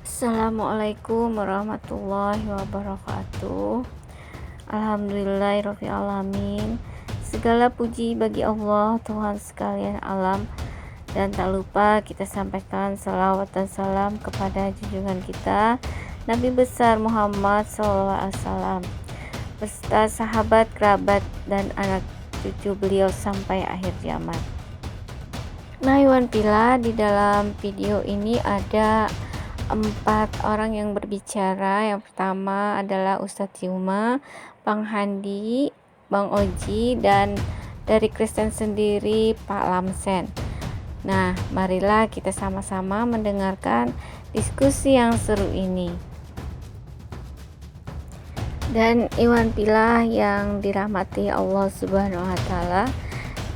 Assalamualaikum warahmatullahi wabarakatuh. Alhamdulillahirabbil alamin. Segala puji bagi Allah, Tuhan sekalian alam. Dan tak lupa kita sampaikan salawat dan salam kepada junjungan kita Nabi besar Muhammad SAW beserta sahabat, kerabat, dan anak cucu beliau sampai akhir zaman. Nah, Iwan Pila, di dalam video ini ada 4 orang yang berbicara. Yang pertama adalah Ustadz Yuma, Bang Handi, Bang Oji, dan dari Kristen sendiri Pak Lamsen. Nah, marilah kita sama-sama mendengarkan diskusi yang seru ini. Dan Iwan Pila yang dirahmati Allah Subhanahu wa Ta'ala,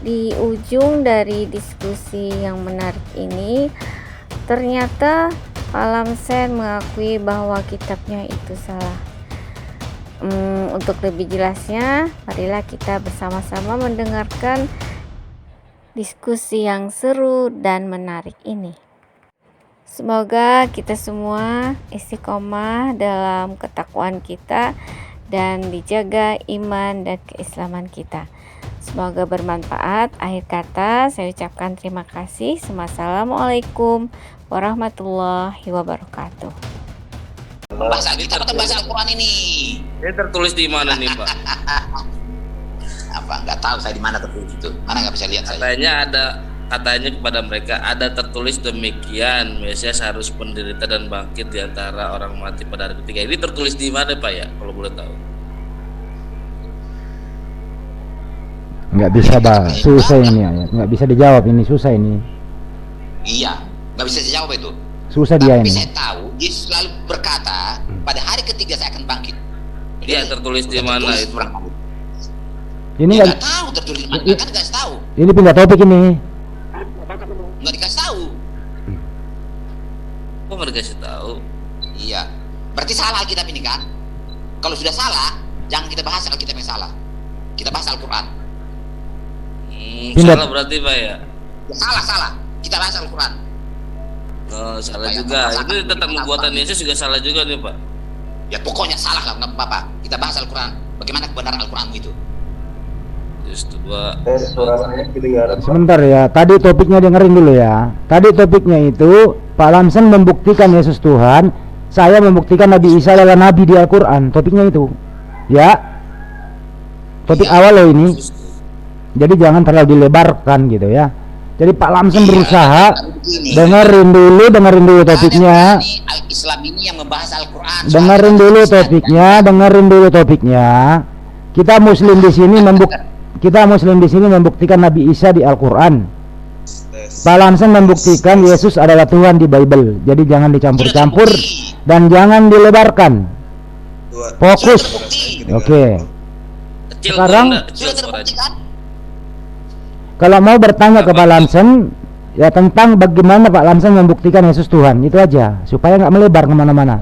di ujung dari diskusi yang menarik ini ternyata Pak Lamsen mengakui bahwa kitabnya itu salah. Untuk lebih jelasnya, marilah kita bersama-sama mendengarkan diskusi yang seru dan menarik ini. Semoga kita semua istiqomah dalam ketakwaan kita dan dijaga iman dan keislaman kita. Semoga bermanfaat. Akhir kata, saya ucapkan terima kasih. Assalamualaikum warahmatullahi wabarakatuh. Bahasa kita atau bahasa Al-Quran ini? Ini tertulis di mana nih, Pak? Apa? Nggak tahu saya di mana tertulis itu. Mana nggak bisa lihat saya. Katanya kepada mereka ada tertulis demikian. Mesias harus menderita dan bangkit di antara orang mati pada hari ketiga. Ini tertulis di mana, Pak ya? Kalau boleh tahu. Nggak bisa, Pak. Susah ini ayat. Nggak bisa dijawab ini, susah ini. Iya, nggak bisa dijawab itu. Susah dia Tapi ini. saya tahu, Yesus selalu berkata, pada hari ketiga saya akan bangkit. Iya, tertulis di mana itu? Ini nggak tahu tertulis di mana, kan nggak tahu. Ini pindah topik ini. Nggak dikasih tahu. Kok nggak dikasih tahu? Iya, berarti salah Alkitab ini kan? Kalau sudah salah, jangan kita bahas Alkitab yang salah. Kita bahas Al-Quran. Salah berarti, Pak ya? Salah. Kita bahas Al-Quran. Oh, salah juga. Itu tentang nubuatan Yesus juga salah juga nih, Pak. Ya pokoknya salah lah, nggak apa-apa. Kita bahas Al-Quran. Bagaimana kebenaran Al-Quranmu itu? Just dua. Sebentar ya. Tadi topiknya dengerin dulu ya. Tadi topiknya itu Pak Lamsen membuktikan Yesus Tuhan. Saya membuktikan Nabi Isa adalah Nabi di Al-Quran. Topiknya itu. Ya. Topik awal loh ini. Jadi jangan terlalu dilebarkan gitu ya. Jadi Pak Lamsen berusaha dengerin dulu topiknya. Islam ini yang membahas Al-Quran. Dengerin dulu topiknya. Kita Muslim di sini membuktikan Nabi Isa di Al-Quran. Pak Lamsen membuktikan Yesus adalah Tuhan di Bible. Jadi jangan dicampur-campur dan jangan dilebarkan. Fokus. Oke. Sekarang kalau mau bertanya ke Pak Lamsen ya tentang bagaimana Pak Lamsen membuktikan Yesus Tuhan, itu aja supaya nggak melebar kemana-mana.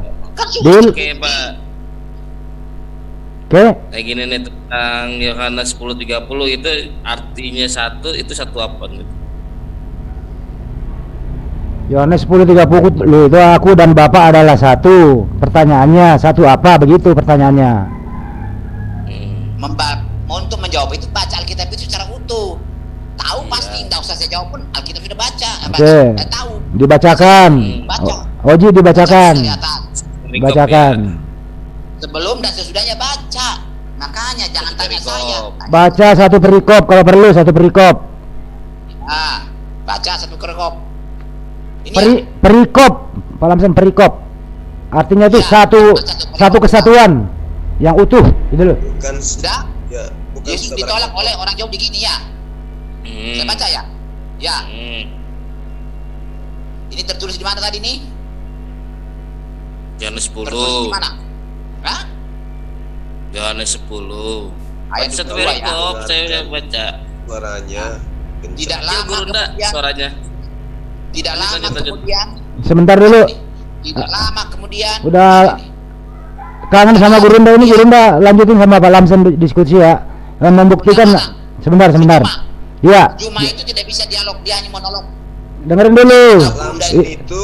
Deal. Oke, Pak. Oke. Kayak gini nih tentang Yohanes 10:30 itu artinya itu satu apa nih? Yohanes 10:30 itu aku dan Bapa adalah satu. Pertanyaannya satu apa, begitu pertanyaannya. Untuk menjawab itu baca Alkitab itu secara utuh. Tahu pasti, nggak usah saya jawab pun Alkitab sudah baca. Oke. Tahu. Dibacakan. Baca. Oji dibacakan. Bacakan. Sebelum dan sesudahnya baca. Makanya jangan tanya saya. Baca satu perikop kalau perlu, satu perikop. Nah, baca satu perikop. Perikop, Pak Lamsen, perikop. Artinya itu satu kesatuan yang utuh, gitu loh. Bukan sudah. Ya, bukan Yesus ditolak oleh orang jauh begini ya. Saya baca ya. Ya. Ini tertulis di mana tadi nih? Yohanes 10. Tertulis di mana? Hah? Yohanes 10. Ayat Satu 22 ya. perikop saya baca. Suaranya Tidak Ya, lama Guru ndak kemudian. suaranya. Tidak lama Lanjut. kemudian. Sebentar dulu. Tidak lama kemudian. Udah kangen sama Gurunda ini, Gurunda lanjutin sama Pak Lamsen diskusi ya. Membuktikan sebentar. Cuma Iya. itu tidak bisa dialog, dia hanya monolog. Dengerin dulu. Lamsen itu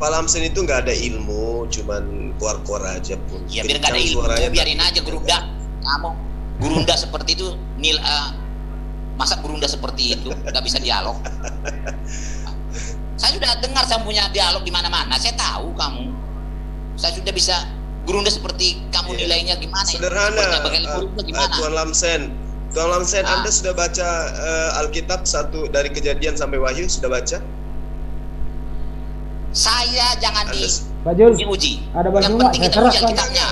Pak Lamsen itu nggak ada ilmu, cuman keluar-keluar aja pun. Ya biar nggak ada ilmu, biarin aja Gurunda. Kamu Gurunda seperti itu, masa Gurunda seperti itu nggak bisa dialog? Saya sudah dengar saya punya dialog di mana-mana. Saya tahu kamu. Saya sudah bisa Gurunda seperti kamu nilainya gimana? Sederhana, gimana? Tuan Lamsen, Anda sudah baca Alkitab dari Kejadian sampai Wahyu, sudah baca? Saya jangan Pak Jul, diuji. ada Yang Bang penting Jul, kita uji Alkitabnya.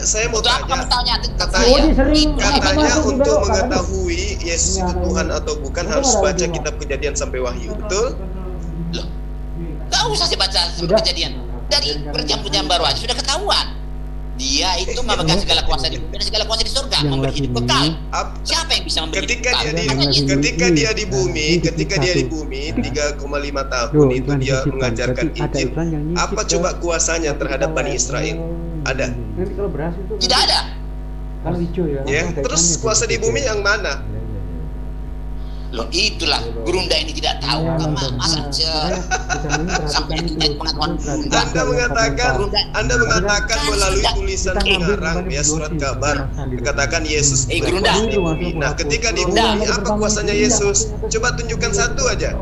Saya mau Untuk apa kamu tanya. tanya? Katanya untuk mengetahui Yesus itu Tuhan atau bukan harus baca kitab Kejadian sampai Wahyu, betul? Loh, gak usah sih baca Kejadian. Dari perjanjian baru aja sudah ketahuan. Dia itu memegang segala kuasa di bumi dan segala kuasa di surga, memberi hidup kekal. Siapa yang bisa memberi Ketika hidup kekal? ketika dia di bumi 3,5 tahun itu dia mengajarkan Injil. Apa coba kuasanya terhadap Bani Israel? Ada? Tidak ada. Ya, terus kuasa di bumi yang mana? Loh itulah Gurunda ini tidak tahu masa sampai tidak pengetahuan Gurunda. Anda mengatakan melalui tulisan pengarang ya surat kabar dikatakan Yesus Gurunda. di bumi. Nah, ketika di bumi apa kuasanya Yesus? Coba tunjukkan satu aja.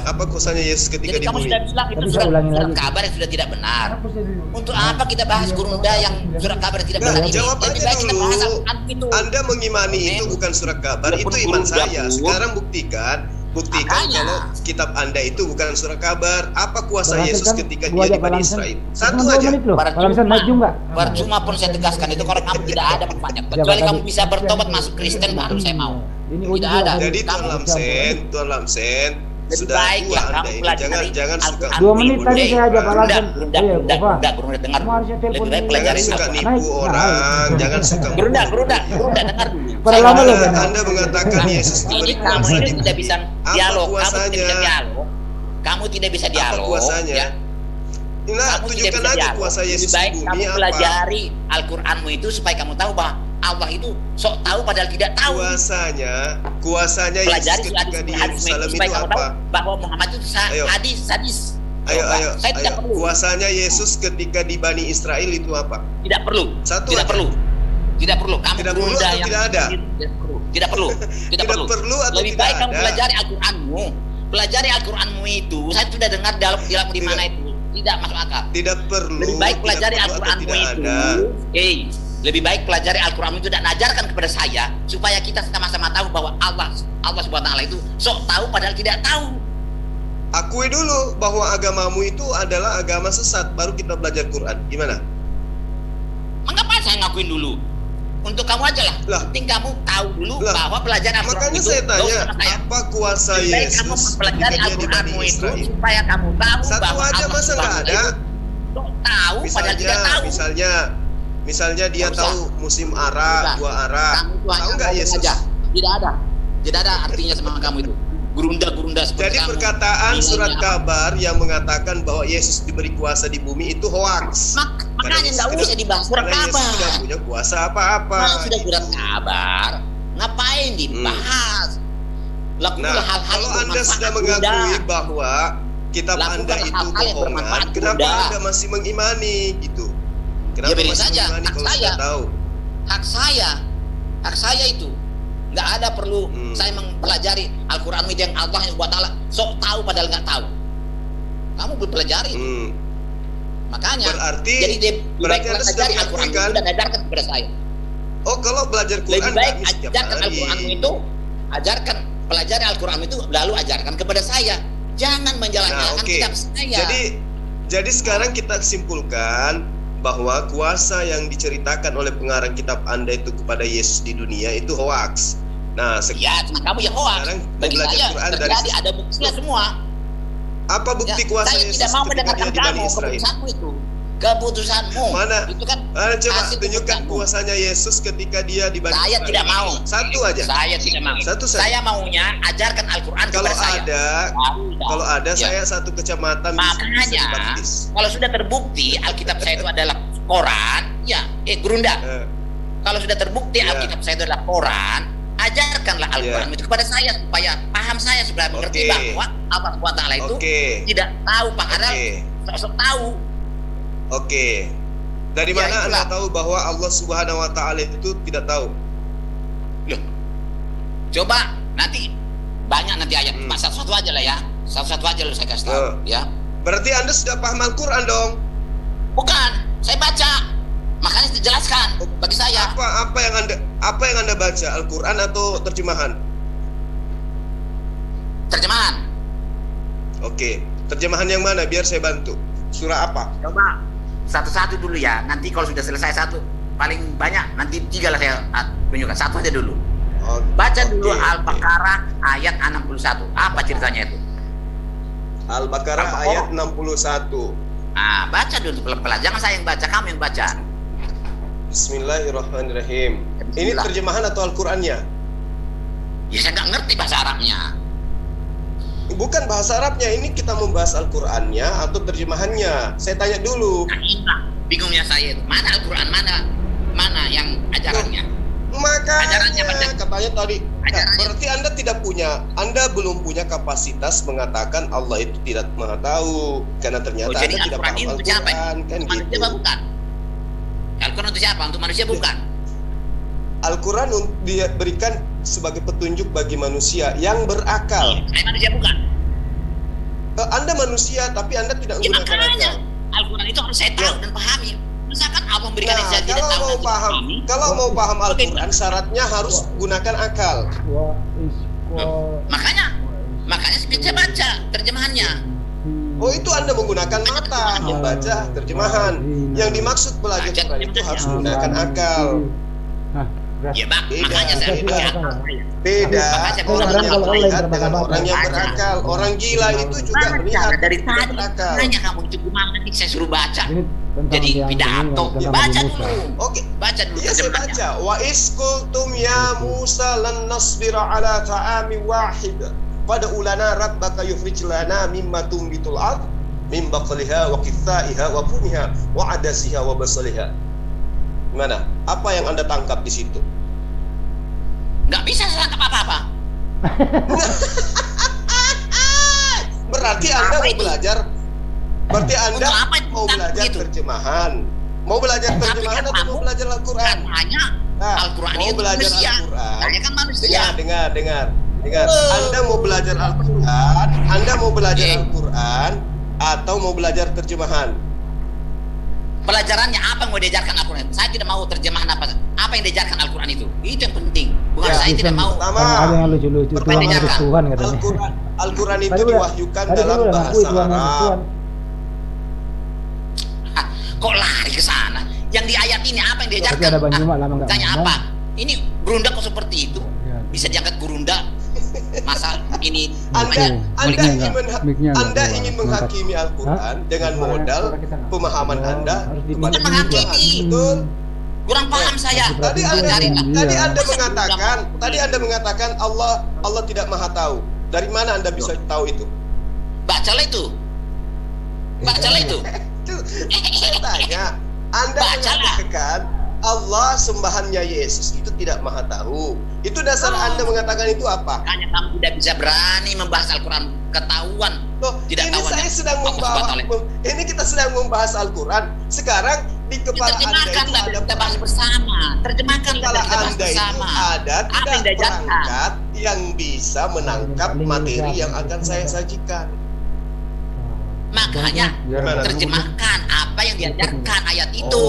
Apa kuasanya Yesus ketika Jadi di kamu bumi? sudah bilang itu surat kabar yang sudah tidak benar. Untuk apa kita bahas Gurunda yang surat kabar yang tidak benar ini? Jawab Lebih aja baik kita bahas dulu. Al-Quran itu. Anda mengimani itu bukan surat kabar, itu iman saya. Sekarang buktikan Makanya. kalau kitab Anda itu bukan surat kabar. Apa kuasa Berhasil Yesus kan? ketika Dua dia aja di Bani Pak Lamsen. Israel? Cuma Satu 2 aja. menit loh. Pak Lamsen maju nggak? Percuma pun saya tegaskan itu kalau kamu tidak ada manfaatnya. Kecuali kamu bisa bertobat masuk Kristen baru saya mau. Tidak ada. Jadi Kamu Tuan Lamsen lebih sudah baik tua ya Anda kamu ini. pelajari Jangan suka Al-Quran. 2 menit tadi saya aja Pak Lamsen. Gurunda, Gurunda, dengar. Lebih baik pelajari suka Al-Quran. nipu orang, jangan suka Gurunda, dengar. Pada lama loh, Anda mengatakan Yesus diberi Ini kamu kuasa ini di tidak bumi. bisa Apa dialog, kuasanya? Kamu tidak bisa Apa dialog. kuasanya? Ya. Nah, Kamu tidak tunjukkan bisa aja dialog. kuasa Yesus Lebih baik di kamu bumi apa? pelajari Al-Quranmu itu supaya kamu tahu bahwa Allah itu sok tahu padahal tidak tahu. Kuasanya Yesus Pelajari ketika di Yerusalem supaya itu kamu tahu apa? bahwa Muhammad itu Ayo. sadis. Ayo. Saya tidak perlu. Kuasanya Yesus ketika di Bani Israel itu apa? Tidak perlu. Satu Tidak aja. perlu. Tidak perlu. Kamu Tidak perlu Gurunda atau yang tidak ada? Tidak perlu. Tidak perlu atau Lebih tidak baik kamu ada? pelajari Al-Qur'anmu. Pelajari Al-Qur'anmu itu. Saya sudah dengar dalam di mana itu. Tidak masuk akal. Tidak perlu. Lebih baik tidak pelajari perlu atau Al-Qur'anmu tidak itu. ada. Lebih baik pelajari Al-Qur'anmu itu dan ajarkan kepada saya supaya kita sama-sama tahu bahwa Allah Subhanahu wa taala itu sok tahu padahal tidak tahu. Akui dulu bahwa agamamu itu adalah agama sesat, baru kita belajar Quran. Gimana? Mengapa saya ngakuin dulu? Untuk kamu aja lah. Lah. Penting kamu tahu dulu Lah. bahwa pelajaran Al-Qur'an Makanya itu saya nggak usah tanya, sama saya. apa kuasa Lebih baik kamu Yesus mempelajari ketika dia di Bani Al-Qur'anmu itu Israel? supaya kamu tahu Satu bahwa aja Allah masa nggak Subhanahu wa ada? taala itu sok tahu padahal tidak tahu. Misalnya dia Nggak usah. tahu musim ara, Udah. dua ara. Kamu itu Tahu hanya nggak ngomong Yesus? aja. Tidak ada artinya sama kamu itu. Gurunda seperti Jadi kamu. perkataan Nilainya surat apa? kabar yang mengatakan bahwa Yesus diberi kuasa di bumi itu hoax. Makanya nggak usah dibahas surat Karena Yesus kabar. tidak punya kuasa apa-apa. Kalau sudah surat kabar, ngapain dibahas? Lakukanlah Nah, hal-hal kalau yang Anda bermanfaat, sudah Gurunda. mengakui bahwa kitab Lakukan Anda itu hal-hal yang bohongan, bermanfaat, kenapa Gurunda. Anda masih mengimani gitu? Kenapa Ya, biarin masih saja, mengimani hak kalau saya. sudah tahu? Hak saya itu nggak ada perlu saya mempelajari Al-Quran itu yang Allah yang buat Allah sok tahu padahal nggak tahu. Kamu belum pelajari, makanya. Berarti jadi lebih baik Anda sudah pelajari Al-Quran mengakui itu kan? dan ajarkan kepada saya. Oh, kalau belajar Quran Lebih baik kami setiap ajarkan hari. Al-Quranmu itu, pelajari Al-Quran itu lalu ajarkan kepada saya. Jangan menjalankan kitab saya. Jadi sekarang kita simpulkan bahwa kuasa yang diceritakan oleh pengarang kitab Anda itu kepada Yesus di dunia itu hoax. Nah, ya, cuma kamu yang hoax. Sekarang Bagi belajar saya Quran dari terjadi ada buktinya semua. apa bukti kuasa Saya Yesus tidak mau ketika mendengarkan dia di Bani kamu Israel? keputusanmu itu. Keputusanmu. Mana? Itu kan Coba hasil tunjukkan keputusanmu. kuasanya Yesus ketika dia di Bani Saya Israel. tidak mau. Satu aja. Saya tidak mau. Satu saja. Saya maunya ajarkan Al-Quran Kalau kepada saya. kalau ada Ya. saya satu kecamatan bisa Makanya dibaptis. kalau sudah terbukti Alkitab saya itu adalah Quran, ya, Gurunda. Kalau sudah terbukti Ya. Alkitab saya itu adalah Quran, ajarkanlah Al-Quran itu kepada saya supaya paham saya supaya mengerti bahwa Allah SWT itu tidak tahu padahal sok tahu. Dari mana Anda tahu bahwa Allah Subhanahu wa taala itu tidak tahu? Loh. Coba nanti banyak nanti ayat satu-satu aja lah ya. Satu-satu aja loh saya kasih tahu ya. Berarti Anda sudah paham Al-Quran dong? Bukan, saya baca. Makanya dijelaskan bagi saya. Apa yang Anda baca? Al-Quran atau terjemahan? Terjemahan. Oke, terjemahan yang mana biar saya bantu? Surah apa? Coba satu-satu dulu ya. Nanti kalau sudah selesai satu, paling banyak nanti 3 lah saya tunjukkan. Satu aja dulu. Baca dulu Al-Baqarah ayat 61. Apa ceritanya itu? Al-Baqarah ayat 61. Baca dulu pelan-pelan. Jangan saya yang baca, kamu yang baca. Bismillahirrahmanirrahim. Ini terjemahan atau Al-Qurannya? Ya saya nggak ngerti bahasa Arabnya. Bukan bahasa Arabnya, ini kita membahas Al-Qurannya atau terjemahannya. Saya tanya dulu. Nah, bingungnya saya itu. Mana Al-Quran, mana yang ajarannya? Makanya Ajarannya katanya tadi. Berarti Anda belum punya kapasitas mengatakan Allah itu tidak maha tahu. Karena ternyata Anda tidak paham Al-Quran. Kan gitu. Bukan. Al-Quran untuk siapa? Untuk manusia bukan? Al-Quran diberikan sebagai petunjuk bagi manusia yang berakal. Saya manusia bukan? Anda manusia, tapi Anda tidak menggunakan akal. Al-Quran itu harus saya tahu dan pahami. Misalkan Allah memberikan yang saya tidak tahu. Kalau mau paham Al-Quran, syaratnya harus gunakan akal. Makanya saya baca terjemahannya. Oh, itu Anda menggunakan mata membaca terjemahan. Yang dimaksud belajar Quran itu harus menggunakan akal. Ya, makanya saya baca. Beda orang yang melihat dengan orang yang berakal. Orang gila itu juga melihat dari tidak tadi. berakal. Nanya kamu itu gimana nih saya suruh baca. Jadi pidato. Baca dulu. Oke, baca dulu. Iya saya baca. Wa isqultum ya Musa lan nasbira ala ta'ami wahid. Pada ulana rabbaka yukhrij lana mimma tumbitul ard min baqliha wa qithaiha wa fumiha wa adasiha wa basaliha. Gimana? Apa yang Anda tangkap di situ? Nggak bisa saya tangkap apa-apa. Berarti Anda mau belajar. Berarti Anda mau belajar terjemahan. Mau belajar terjemahan atau mau belajar Al-Quran? Al-Quran mau belajar Al-Quran. Hanya kan manusia. Dengar. Anda mau belajar Al-Quran, Anda mau belajar Al-Quran atau mau belajar terjemahan? Pelajarannya apa yang mau diajarkan Al-Quran? Saya tidak mau terjemahan apa yang diajarkan Al-Quran itu. Itu yang penting. Bukan saya tidak mau. Ada yang lucu-lucu Tuhan katanya. Al-Quran itu diwahyukan dalam bahasa Arab. Kok lari ke sana? Yang di ayat ini apa yang diajarkan? Tapi ada Banyumak lama enggak. Tanya apa? Ini gurunda kok seperti itu? Bisa diangkat gurunda? Masa ini Anda ingin menghakimi Al-Quran dengan modal pemahaman Anda kepada menghakimi. Kurang paham saya. Tadi Anda mengatakan Allah tidak maha tahu. Dari mana Anda bisa tahu itu? Bacalah itu. Saya tanya, Anda mengatakan Allah sembahannya Yesus itu tidak maha tahu. Itu dasar Anda mengatakan itu apa? Makanya kamu tidak bisa berani membahas Al-Quran, ketahuan. Loh, tidak ini saya sedang ini kita sedang membahas Al-Quran. Sekarang di kepala Anda itu ada kita bahas bersama. Terjemahkanlah kepala kita bahas Anda bersama. itu ada tidak perangkat yang bisa menangkap materi yang akan saya sajikan. Makanya terjemahkan apa yang diajarkan ayat itu.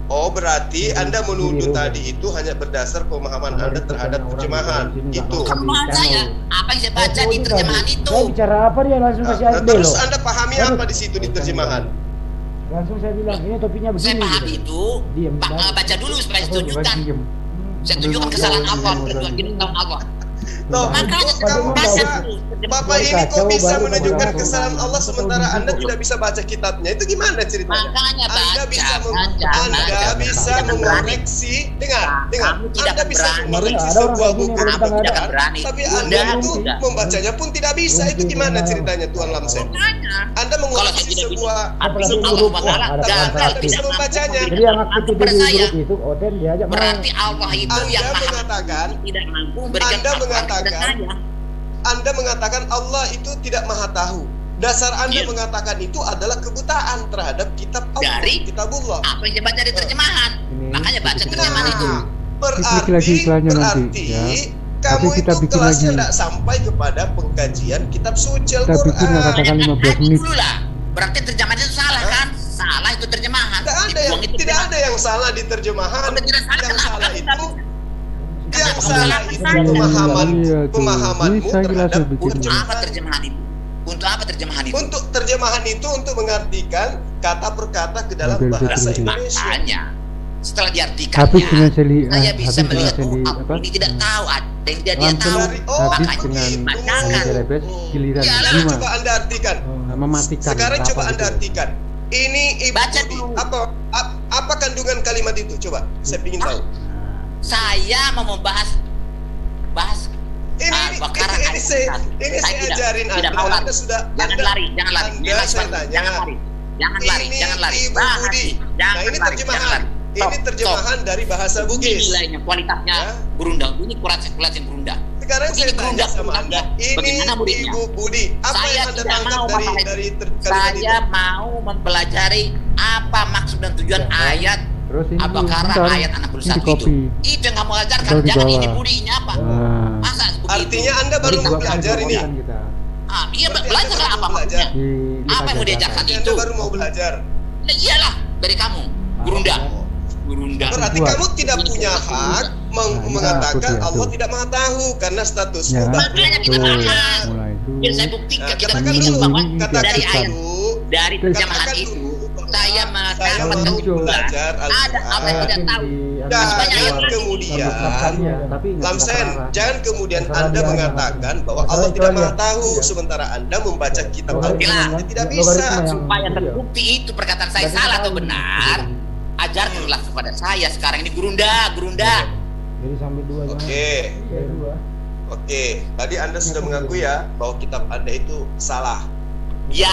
Oh, berarti Anda menuduh tadi itu hanya berdasar pemahaman Anda terhadap terjemahan. Itu. Pemahaman saya, apa yang saya baca di terjemahan itu. Saya bicara apa dia langsung kasih ayat terus Anda pahami apa di situ di terjemahan? Langsung saya bilang, ini topiknya begini. Saya pahami itu. Baca dulu supaya saya tunjukkan. Saya tunjukkan kesalahan Allah, berbuat tahun Allah. Loh, Makanya kamu baca bisa, dulu. Bapak ini kok bisa menunjukkan kesalahan Allah sementara Anda tidak bisa baca kitabnya? Itu gimana ceritanya? Makanya Anda bisa baca. Anda bisa mengoreksi, dengar, Kamu tidak Anda bisa berani. mengoreksi Ada orang sebuah kayak gini, buku, orang Kamu tidak ada. berani. tapi Udah, Anda itu udah. membacanya pun tidak bisa. Itu gimana ceritanya, Tuan Lamsen? Makanya. Anda Kalau saya mengoreksi tidak bisa, sebuah artinya Apalagi Allah grup, SWT wah, ada gagal Anda bisa tidak membacanya. Jadi yang aktif di kepada saya. grup itu Oten diajak Berarti Allah itu yang Anda maha mengatakan, tidak mampu memberikan Anda Al-Quran kepada mengatakan, saya. Anda mengatakan Allah itu tidak maha tahu. Dasar Anda Iya. mengatakan itu adalah kebutaan terhadap kitab Allah, Dari kitabullah. apa yang saya baca dari terjemahan. Ini Makanya baca kita terjemahan itu. Bikin lagi iklannya nanti, ya. Kamu Nanti kita itu bikin kelasnya lagi. tidak sampai kepada pengkajian kitab suci Kita bikin Al-Quran. katakan 15 Tadi menit. dulu lah. Berarti terjemahan itu salah kan? Salah itu terjemahan. Tidak ada yang salah di terjemahan. Kalau tidak salah, Yang kenapa salah kamu itu nggak bisa? yang Kenapa salah kamu itu nggak bisa? Iya, tuh. pemahamanmu Bisa jelas terhadap ya bikin. Untuk apa terjemahan. terjemahan itu? Untuk apa terjemahan itu? Untuk terjemahan itu untuk mengartikan kata per kata ke dalam Betul, betul, bahasa betul. Indonesia. Makanya setelah Habis diartikannya, dengan Seli, saya bisa habis dengan melihat Seli oh, ini tidak tahu, ada yang tidak dia langsung tahu. Dari- oh, habis makanya dengan dibacakan. Seli Celebes giliran Iyalah, Juma Coba Anda artikan. mematikan. Sekarang apa coba Anda gitu. artikan. Ini Ibu Baca Budi. dulu. Apa kandungan kalimat itu? Coba, saya ingin tahu. Saya mau membahas Ini Al-Baqarah ini ayat saya tidak- ajarin tidak Anda. mau lari. Anda sudah Jangan Anda- lari. Anda Bebas, saya Bang. tanya. Jangan lari. Jangan lari. Ibu Bahas Budi. nih. Nah, Jangan ini lari, terjemahan. jangan lari. Ini Stop, terjemahan dari bahasa Ini Bugis. nilainya, kualitasnya Ya. berundang. Ini kualitas yang berundang. Sekarang Ini saya tanya berundang sama Anda. Ini bagaimana muridnya? Ibu Budi. Apa Saya yang Anda tidak tangkap mau dari masalah itu. dari kalimat Saya itu? mau mempelajari apa maksud dan tujuan ayat Terus ini Al-Baqarah bentar, ayat ini 61 di itu. copy. Itu yang kamu ajarkan. Taruh di Jangan bawah. ini budinya apa? Nah, Masa begitu? Artinya Anda baru mau belajar ini. kita. Iya, Berarti belajar Anda apa baru maksudnya? belajar. Apa yang mau diajarkan Berarti itu? Anda baru mau belajar. Ya iyalah dari kamu. Gurunda. Berarti Buat. kamu tidak punya hak mengatakan aku Allah tuh. tidak maha tahu karena statusmu Ya, Makanya kita tuh, bahas. mulai itu. Biar saya buktikan, kita katakan buktikan dulu, bahwa katakan dari ayat dulu, dari terjemahan katakan itu dulu bahwa saya saya mendapat mau kesimpulan belajar ada apa yang Al-Quran. tidak tahu. Jangan kemudian Lamsen, jangan kemudian Anda mengatakan bahwa Allah tidak maha tahu sementara Anda membaca kitab Al-Quran. Tidak bisa. Supaya terbukti itu perkataan saya salah atau benar, ajarkanlah kepada saya sekarang ini gurunda. Jadi sampai 2 Oke. Tadi Anda sudah mengakui ya bahwa kitab Anda itu salah. Ya.